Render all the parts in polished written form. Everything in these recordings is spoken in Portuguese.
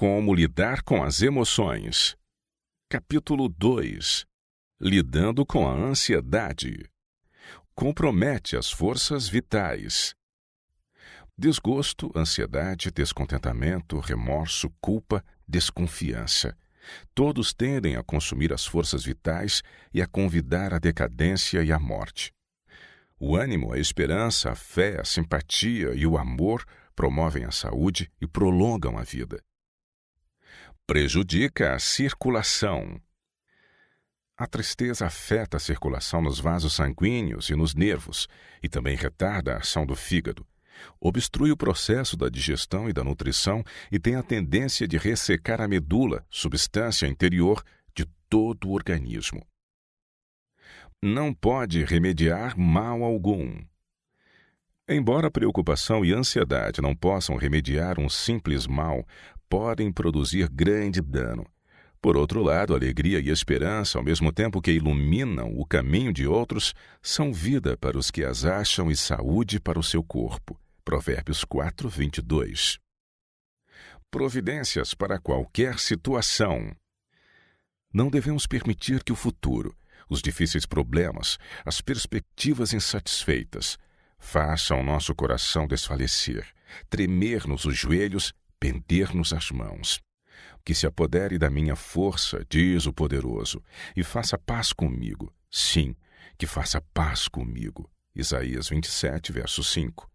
Como lidar com as emoções. Capítulo 2. Lidando com a ansiedade. Compromete as forças vitais. Desgosto, ansiedade, descontentamento, remorso, culpa, desconfiança. Todos tendem a consumir as forças vitais e a convidar à decadência e à morte. O ânimo, a esperança, a fé, a simpatia e o amor promovem a saúde e prolongam a vida. Prejudica a circulação. A tristeza afeta a circulação nos vasos sanguíneos e nos nervos e também retarda a ação do fígado. Obstrui o processo da digestão e da nutrição e tem a tendência de ressecar a medula, substância interior de todo o organismo. Não pode remediar mal algum. Embora a preocupação e a ansiedade não possam remediar um simples mal, podem produzir grande dano. Por outro lado, alegria e esperança, ao mesmo tempo que iluminam o caminho de outros, são vida para os que as acham e saúde para o seu corpo. Provérbios 4, 22. Providências para qualquer situação. Não devemos permitir que o futuro, os difíceis problemas, as perspectivas insatisfeitas, façam nosso coração desfalecer, tremer-nos os joelhos, pender-nos as mãos. Que se apodere da minha força, diz o poderoso, e faça paz comigo. Sim, que faça paz comigo. Isaías 27, verso 5.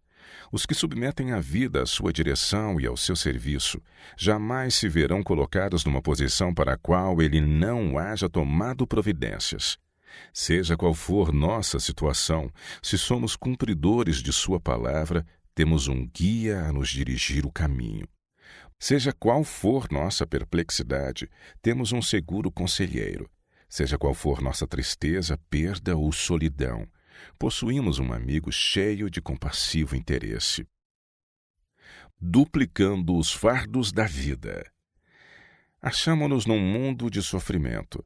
Os que submetem a vida à sua direção e ao seu serviço jamais se verão colocados numa posição para a qual ele não haja tomado providências. Seja qual for nossa situação, se somos cumpridores de sua palavra, temos um guia a nos dirigir o caminho. Seja qual for nossa perplexidade, temos um seguro conselheiro. Seja qual for nossa tristeza, perda ou solidão, possuímos um amigo cheio de compassivo interesse. Duplicando os fardos da vida. Achamo-nos num mundo de sofrimento.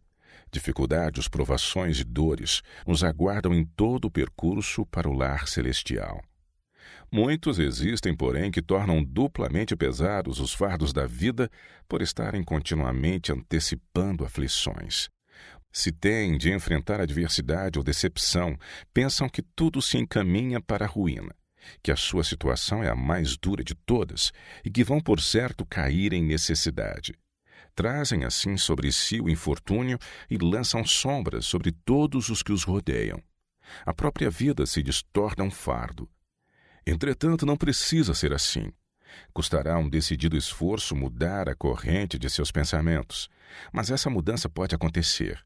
Dificuldades, provações e dores nos aguardam em todo o percurso para o lar celestial. Muitos existem, porém, que tornam duplamente pesados os fardos da vida por estarem continuamente antecipando aflições. Se têm de enfrentar adversidade ou decepção, pensam que tudo se encaminha para a ruína, que a sua situação é a mais dura de todas e que vão, por certo, cair em necessidade. Trazem assim sobre si o infortúnio e lançam sombras sobre todos os que os rodeiam. A própria vida se torna um fardo. Entretanto, não precisa ser assim. Custará um decidido esforço mudar a corrente de seus pensamentos, mas essa mudança pode acontecer.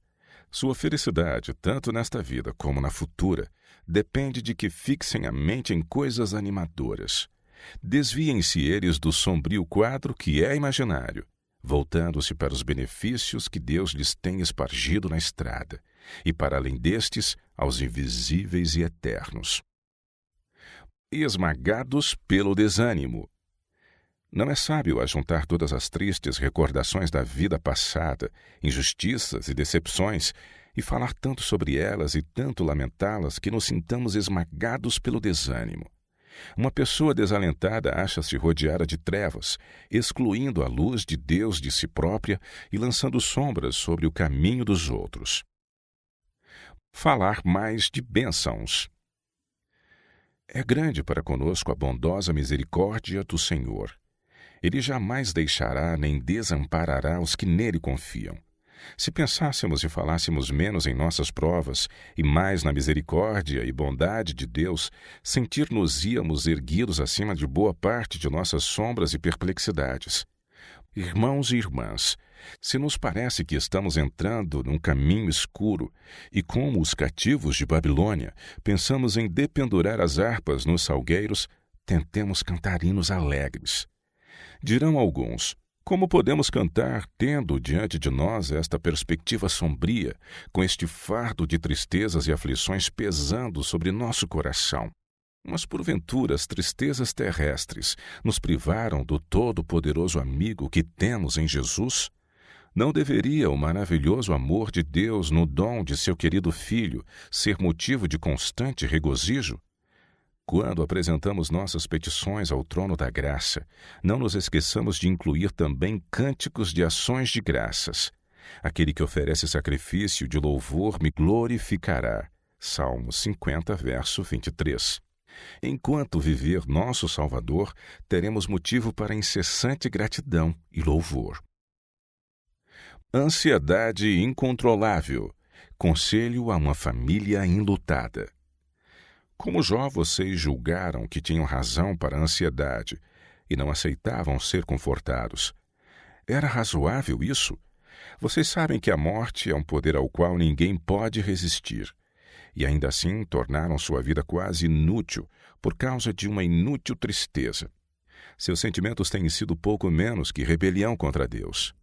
Sua felicidade, tanto nesta vida como na futura, depende de que fixem a mente em coisas animadoras. Desviem-se eles do sombrio quadro que é imaginário, voltando-se para os benefícios que Deus lhes tem espargido na estrada, e para além destes, aos invisíveis e eternos. Esmagados pelo desânimo. Não é sábio ajuntar todas as tristes recordações da vida passada, injustiças e decepções, e falar tanto sobre elas e tanto lamentá-las que nos sintamos esmagados pelo desânimo. Uma pessoa desalentada acha-se rodeada de trevas, excluindo a luz de Deus de si própria e lançando sombras sobre o caminho dos outros. Falar mais de bênçãos. É grande para conosco a bondosa misericórdia do Senhor. Ele jamais deixará nem desamparará os que nele confiam. Se pensássemos e falássemos menos em nossas provas e mais na misericórdia e bondade de Deus, sentir-nos-íamos erguidos acima de boa parte de nossas sombras e perplexidades. Irmãos e irmãs, se nos parece que estamos entrando num caminho escuro e, como os cativos de Babilônia, pensamos em dependurar as harpas nos salgueiros, tentemos cantar hinos alegres. Dirão alguns: como podemos cantar tendo diante de nós esta perspectiva sombria, com este fardo de tristezas e aflições pesando sobre nosso coração? Mas porventura as tristezas terrestres nos privaram do todo-poderoso amigo que temos em Jesus? Não deveria o maravilhoso amor de Deus no dom de seu querido Filho ser motivo de constante regozijo? Quando apresentamos nossas petições ao trono da graça, não nos esqueçamos de incluir também cânticos de ações de graças. Aquele que oferece sacrifício de louvor me glorificará. Salmo 50, verso 23. Enquanto viver nosso Salvador, teremos motivo para incessante gratidão e louvor. Ansiedade incontrolável. Conselho a uma família enlutada. Como Jó, vocês julgaram que tinham razão para a ansiedade e não aceitavam ser confortados. Era razoável isso? Vocês sabem que a morte é um poder ao qual ninguém pode resistir. E ainda assim tornaram sua vida quase inútil por causa de uma inútil tristeza. Seus sentimentos têm sido pouco menos que rebelião contra Deus.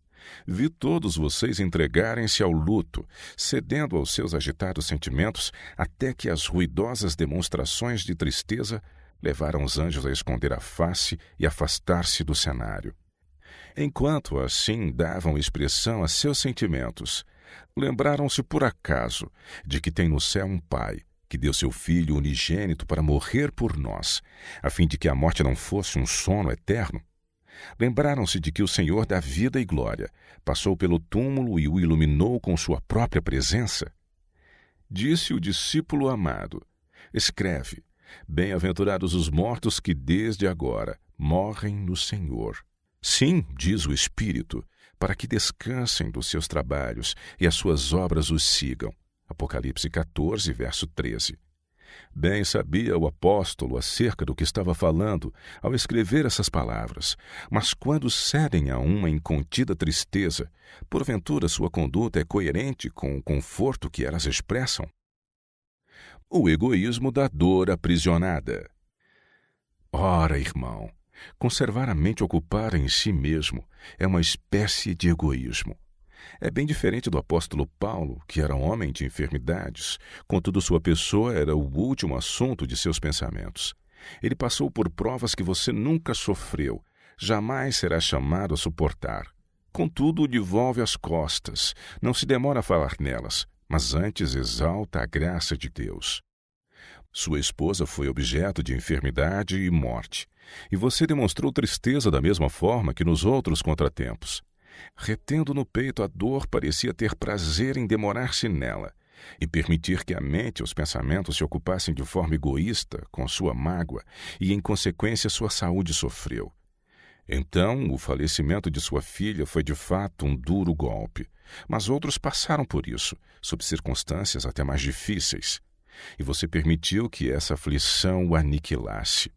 Vi todos vocês entregarem-se ao luto, cedendo aos seus agitados sentimentos, até que as ruidosas demonstrações de tristeza levaram os anjos a esconder a face e afastar-se do cenário. Enquanto assim davam expressão a seus sentimentos, lembraram-se por acaso de que tem no céu um Pai, que deu seu Filho unigênito para morrer por nós, a fim de que a morte não fosse um sono eterno? Lembraram-se de que o Senhor da vida e glória passou pelo túmulo e o iluminou com sua própria presença? Disse o discípulo amado: escreve, bem-aventurados os mortos que desde agora morrem no Senhor. Sim, diz o Espírito, para que descansem dos seus trabalhos e as suas obras os sigam. Apocalipse 14, verso 13. Bem sabia o apóstolo acerca do que estava falando ao escrever essas palavras, mas quando cedem a uma incontida tristeza, porventura sua conduta é coerente com o conforto que elas expressam? O egoísmo da dor aprisionada. Ora, irmão, conservar a mente ocupada em si mesmo é uma espécie de egoísmo. É bem diferente do apóstolo Paulo, que era homem de enfermidades, contudo sua pessoa era o último assunto de seus pensamentos. Ele passou por provas que você nunca sofreu, jamais será chamado a suportar. Contudo, lhe volve as costas, não se demora a falar nelas, mas antes exalta a graça de Deus. Sua esposa foi objeto de enfermidade e morte, e você demonstrou tristeza da mesma forma que nos outros contratempos. Retendo no peito a dor, parecia ter prazer em demorar-se nela e permitir que a mente e os pensamentos se ocupassem de forma egoísta com sua mágoa e, em consequência, sua saúde sofreu. Então, o falecimento de sua filha foi de fato um duro golpe, mas outros passaram por isso, sob circunstâncias até mais difíceis, e você permitiu que essa aflição o aniquilasse.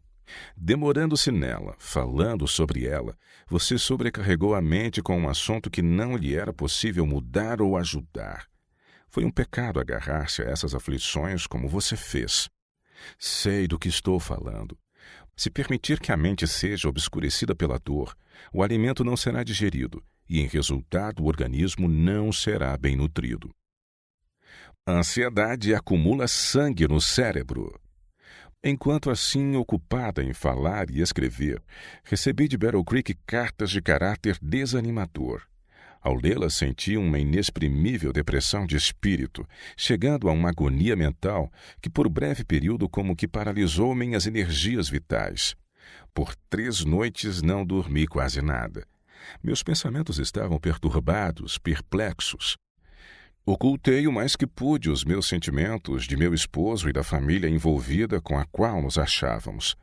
Demorando-se nela, falando sobre ela, você sobrecarregou a mente com um assunto que não lhe era possível mudar ou ajudar. Foi um pecado agarrar-se a essas aflições como você fez. Sei do que estou falando. Se permitir que a mente seja obscurecida pela dor, o alimento não será digerido e, em resultado, o organismo não será bem nutrido. A ansiedade acumula sangue no cérebro. Enquanto assim ocupada em falar e escrever, recebi de Battle Creek cartas de caráter desanimador. Ao lê-las, senti uma inexprimível depressão de espírito, chegando a uma agonia mental que por breve período como que paralisou minhas energias vitais. Por 3 noites não dormi quase nada. Meus pensamentos estavam perturbados, perplexos. Ocultei o mais que pude os meus sentimentos de meu esposo e da família envolvida com a qual nos achávamos.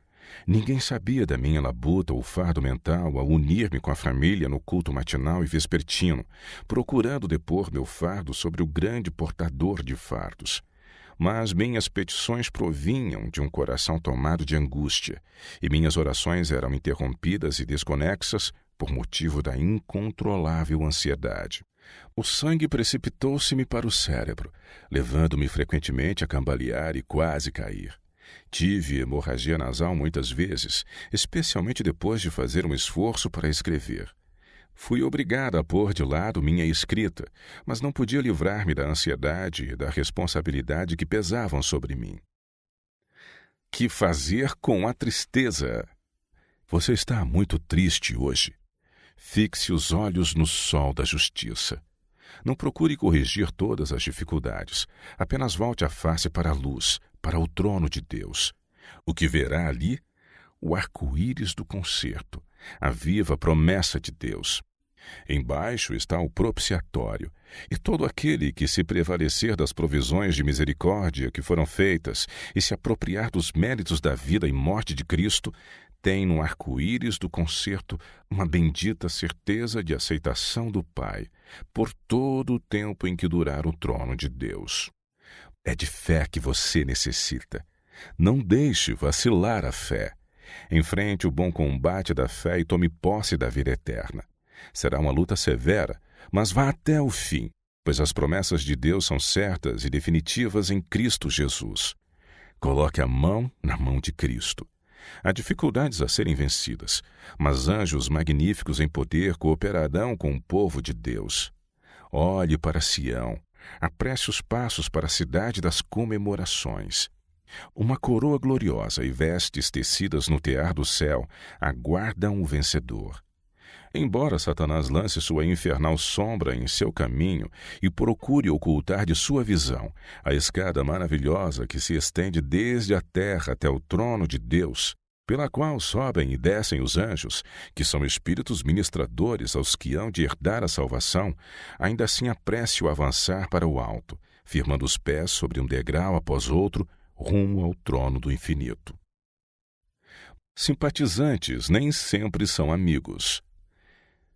Ninguém sabia da minha labuta ou fardo mental ao unir-me com a família no culto matinal e vespertino, procurando depor meu fardo sobre o grande portador de fardos. Mas minhas petições provinham de um coração tomado de angústia, e minhas orações eram interrompidas e desconexas por motivo da incontrolável ansiedade. O sangue precipitou-se-me para o cérebro, levando-me frequentemente a cambalear e quase cair. Tive hemorragia nasal muitas vezes, especialmente depois de fazer um esforço para escrever. Fui obrigada a pôr de lado minha escrita, mas não podia livrar-me da ansiedade e da responsabilidade que pesavam sobre mim. Que fazer com a tristeza? Você está muito triste hoje. Fixe os olhos no sol da justiça. Não procure corrigir todas as dificuldades. Apenas volte a face para a luz, para o trono de Deus. O que verá ali? O arco-íris do concerto, a viva promessa de Deus. Embaixo está o propiciatório, e todo aquele que se prevalecer das provisões de misericórdia que foram feitas e se apropriar dos méritos da vida e morte de Cristo, tem no arco-íris do concerto uma bendita certeza de aceitação do Pai, por todo o tempo em que durar o trono de Deus. É de fé que você necessita. Não deixe vacilar a fé. Enfrente o bom combate da fé e tome posse da vida eterna. Será uma luta severa, mas vá até o fim, pois as promessas de Deus são certas e definitivas em Cristo Jesus. Coloque a mão na mão de Cristo. Há dificuldades a serem vencidas, mas anjos magníficos em poder cooperarão com o povo de Deus. Olhe para Sião, apresse os passos para a cidade das comemorações. Uma coroa gloriosa e vestes tecidas no tear do céu aguardam o vencedor. Embora Satanás lance sua infernal sombra em seu caminho e procure ocultar de sua visão a escada maravilhosa que se estende desde a terra até o trono de Deus, pela qual sobem e descem os anjos, que são espíritos ministradores aos que hão de herdar a salvação, ainda assim apresse o avançar para o alto, firmando os pés sobre um degrau após outro, rumo ao trono do infinito. Simpatizantes nem sempre são amigos.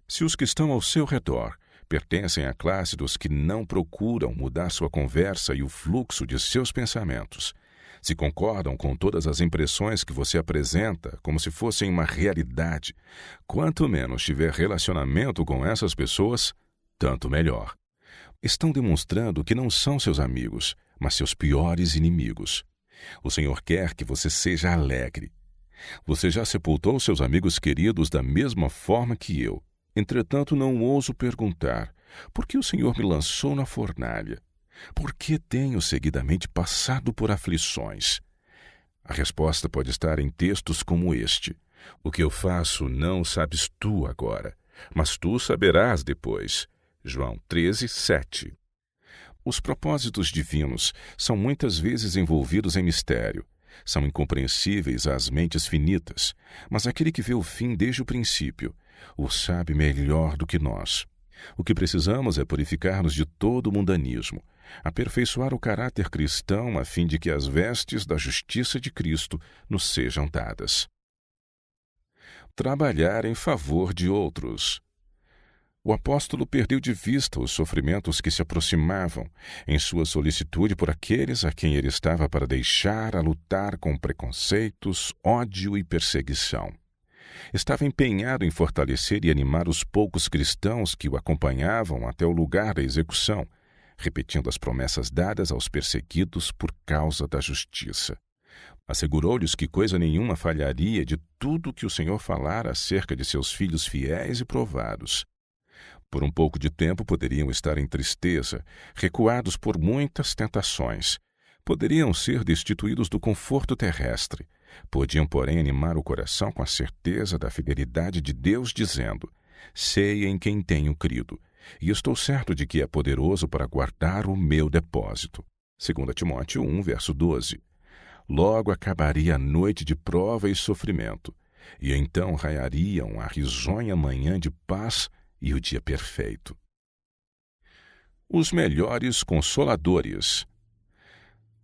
Se os que estão ao seu redor pertencem à classe dos que não procuram mudar sua conversa e o fluxo de seus pensamentos, se concordam com todas as impressões que você apresenta como se fossem uma realidade, quanto menos tiver relacionamento com essas pessoas, tanto melhor. Estão demonstrando que não são seus amigos, mas seus piores inimigos. O Senhor quer que você seja alegre. Você já sepultou seus amigos queridos da mesma forma que eu. Entretanto, não ouso perguntar, por que o Senhor me lançou na fornalha? Por que tenho seguidamente passado por aflições? A resposta pode estar em textos como este. O que eu faço não sabes tu agora, mas tu saberás depois. João 13, 7. Os propósitos divinos são muitas vezes envolvidos em mistério. São incompreensíveis às mentes finitas, mas aquele que vê o fim desde o princípio o sabe melhor do que nós. O que precisamos é purificar-nos de todo o mundanismo, aperfeiçoar o caráter cristão a fim de que as vestes da justiça de Cristo nos sejam dadas. Trabalhar em favor de outros. O apóstolo perdeu de vista os sofrimentos que se aproximavam em sua solicitude por aqueles a quem ele estava para deixar a lutar com preconceitos, ódio e perseguição. Estava empenhado em fortalecer e animar os poucos cristãos que o acompanhavam até o lugar da execução, repetindo as promessas dadas aos perseguidos por causa da justiça. Assegurou-lhes que coisa nenhuma falharia de tudo que o Senhor falara acerca de seus filhos fiéis e provados. Por um pouco de tempo poderiam estar em tristeza, recuados por muitas tentações. Poderiam ser destituídos do conforto terrestre. Podiam, porém, animar o coração com a certeza da fidelidade de Deus, dizendo: sei em quem tenho crido, e estou certo de que é poderoso para guardar o meu depósito. 2 Timóteo 1, verso 12. Logo acabaria a noite de prova e sofrimento, e então raiariam a risonha manhã de paz e o dia perfeito. Os melhores consoladores.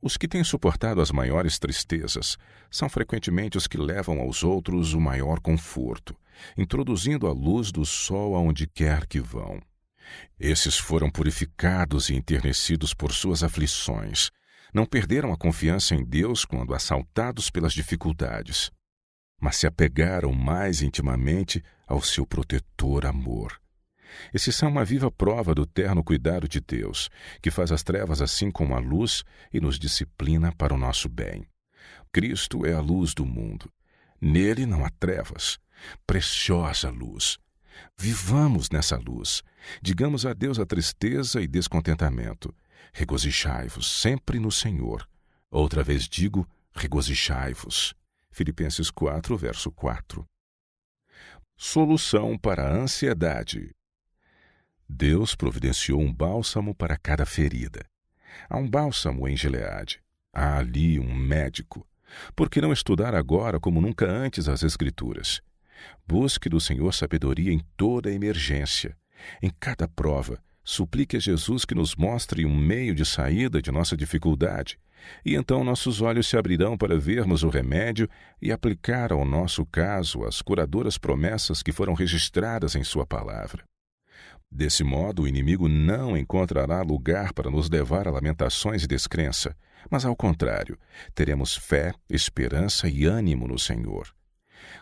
Os que têm suportado as maiores tristezas são frequentemente os que levam aos outros o maior conforto, introduzindo a luz do sol aonde quer que vão. Esses foram purificados e enternecidos por suas aflições. Não perderam a confiança em Deus quando assaltados pelas dificuldades, mas se apegaram mais intimamente ao seu protetor amor. Esses são uma viva prova do terno cuidado de Deus, que faz as trevas assim como a luz e nos disciplina para o nosso bem. Cristo é a luz do mundo. Nele não há trevas. Preciosa luz. Vivamos nessa luz. Digamos adeus à tristeza e descontentamento. Regozijai-vos sempre no Senhor. Outra vez digo, regozijai-vos. Filipenses 4, verso 4. Solução para a ansiedade. Deus providenciou um bálsamo para cada ferida. Há um bálsamo em Gileade. Há ali um médico. Por que não estudar agora como nunca antes as Escrituras? Busque do Senhor sabedoria em toda emergência. Em cada prova, suplique a Jesus que nos mostre um meio de saída de nossa dificuldade, e então nossos olhos se abrirão para vermos o remédio e aplicar ao nosso caso as curadoras promessas que foram registradas em sua palavra. Desse modo, o inimigo não encontrará lugar para nos levar a lamentações e descrença, mas, ao contrário, teremos fé, esperança e ânimo no Senhor.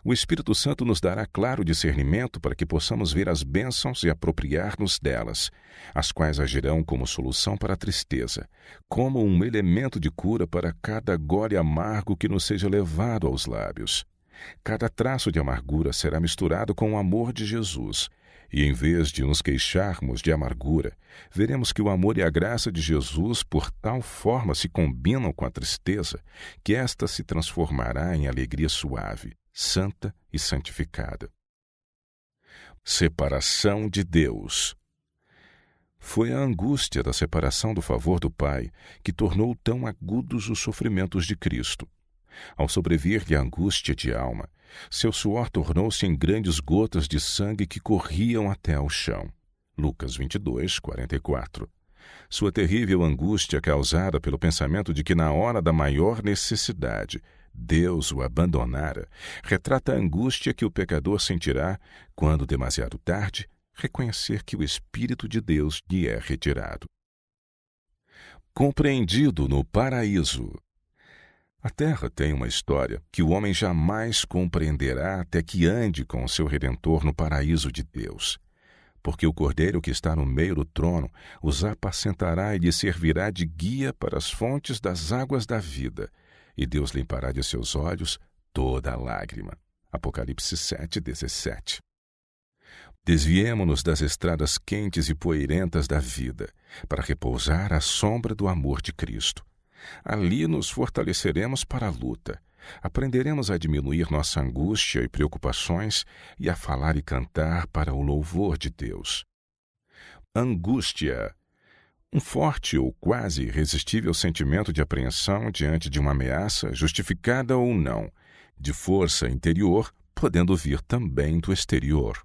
O Espírito Santo nos dará claro discernimento para que possamos ver as bênçãos e apropriar-nos delas, as quais agirão como solução para a tristeza, como um elemento de cura para cada gole amargo que nos seja levado aos lábios. Cada traço de amargura será misturado com o amor de Jesus, e em vez de nos queixarmos de amargura, veremos que o amor e a graça de Jesus por tal forma se combinam com a tristeza, que esta se transformará em alegria suave, santa e santificada. Separação de Deus. Foi a angústia da separação do favor do Pai que tornou tão agudos os sofrimentos de Cristo. Ao sobrevir-lhe a angústia de alma, seu suor tornou-se em grandes gotas de sangue que corriam até ao chão. Lucas 22, 44. Sua terrível angústia causada pelo pensamento de que na hora da maior necessidade Deus o abandonara, retrata a angústia que o pecador sentirá quando, demasiado tarde, reconhecer que o Espírito de Deus lhe é retirado. Compreendido no paraíso. A terra tem uma história que o homem jamais compreenderá até que ande com o seu Redentor no paraíso de Deus. Porque o Cordeiro que está no meio do trono os apacentará e lhe servirá de guia para as fontes das águas da vida, e Deus limpará de seus olhos toda a lágrima. Apocalipse 7:17. Desviemo-nos das estradas quentes e poeirentas da vida, para repousar à sombra do amor de Cristo. Ali nos fortaleceremos para a luta, aprenderemos a diminuir nossa angústia e preocupações e a falar e cantar para o louvor de Deus. Angústia. Um forte ou quase irresistível sentimento de apreensão diante de uma ameaça, justificada ou não, de força interior, podendo vir também do exterior.